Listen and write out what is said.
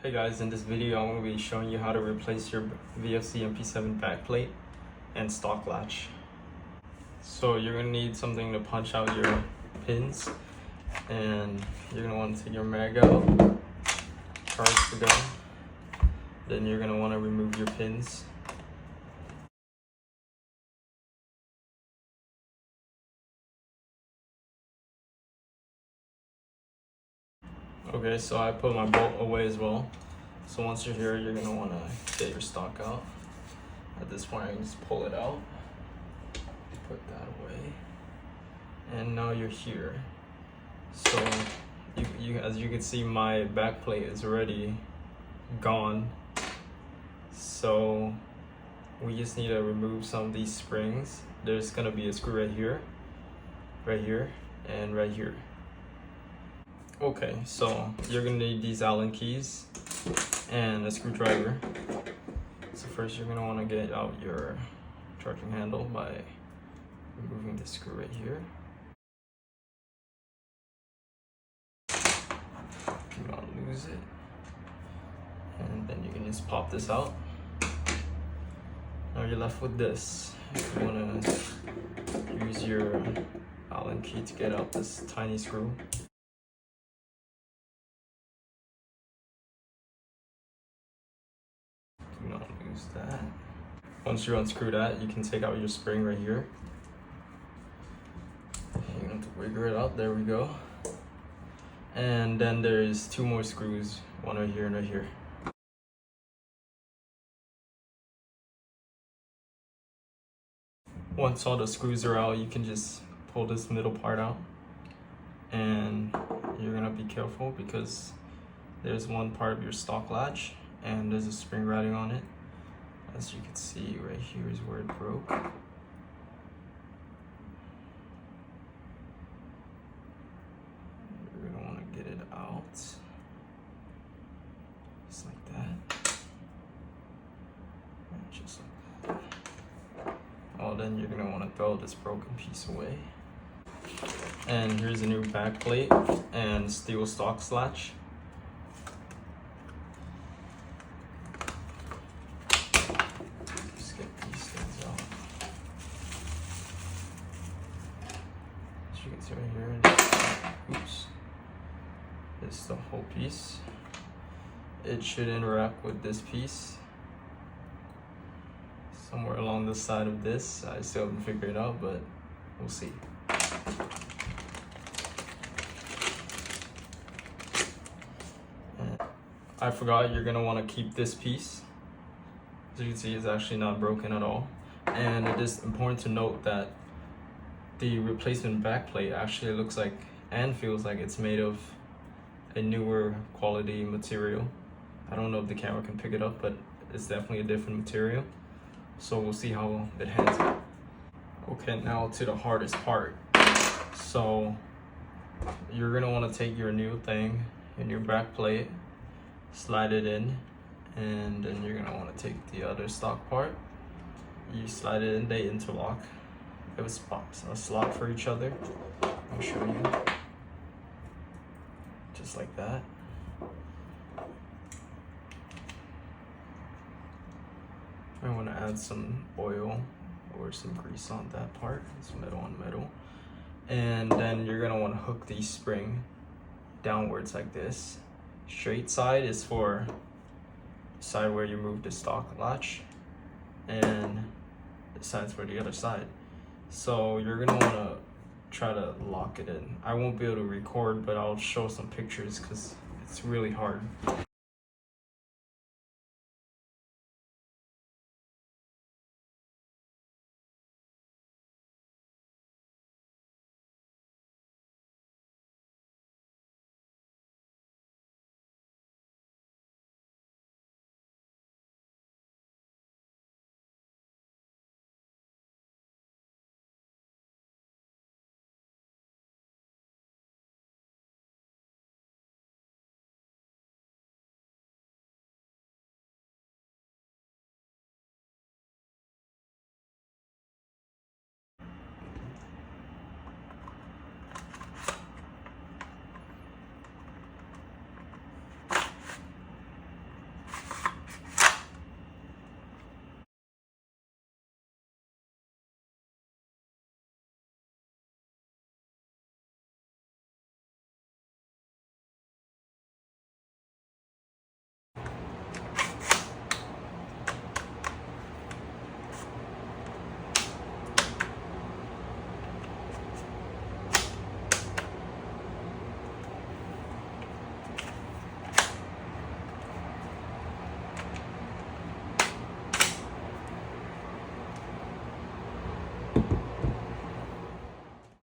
Hey guys, in this video I'm going to be showing you how to replace your VFC MP7 backplate and stock latch. So you're going to need something to punch out your pins, and you're going to want to take your mag out, charge the gun, then you're going to want to remove your pins. Okay, so I put my bolt away as well. So once you're here, you're gonna wanna get your stock out. At this point, I can just pull it out, put that away, and now you're here. So as you can see, my back plate is already gone. So we just need to remove some of these springs. There's gonna be a screw right here, and right here. Okay, so you're gonna need these Allen keys and a screwdriver. So first you're gonna wanna get out your charging handle by removing the screw right here. You don't lose it. And then you can just pop this out. Now you're left with this. You wanna use your Allen key to get out this tiny screw. Do not lose that. Once you unscrew that, you can take out your spring right here. You have to wiggle it out. There we go. And then there's two more screws, one right here and right here. Once all the screws are out, you can just pull this middle part out, and you're gonna be careful because there's one part of your stock latch and there's a spring riding on it. As you can see, right here is where it broke. You're gonna want to get it out, just like that, and just like that. Oh, then you're gonna want to throw this broken piece away. And here's a new back plate and steel stock latch. You can see right here, and oops, this is the whole piece. It should interact with this piece somewhere along the side of this. I still haven't figured it out, but we'll see. And I forgot, you're gonna want to keep this piece. As you can see, it's actually not broken at all. And it is important to note that the replacement backplate actually looks like and feels like it's made of a newer quality material. I don't know if the camera can pick it up, but it's definitely a different material. So we'll see how it handles. Okay, now to the hardest part. So you're gonna want to take your new thing, your new backplate, slide it in, and then you're gonna want to take the other stock part. You slide it in, they interlock. It was a slot for each other. I'll show you. Just like that. I want to add some oil or some grease on that part. It's metal on metal. And then you're going to want to hook the spring downwards like this. Straight side is for the side where you move the stock latch, and the side's for the other side. So you're gonna wanna try to lock it in. I won't be able to record, but I'll show some pictures because it's really hard.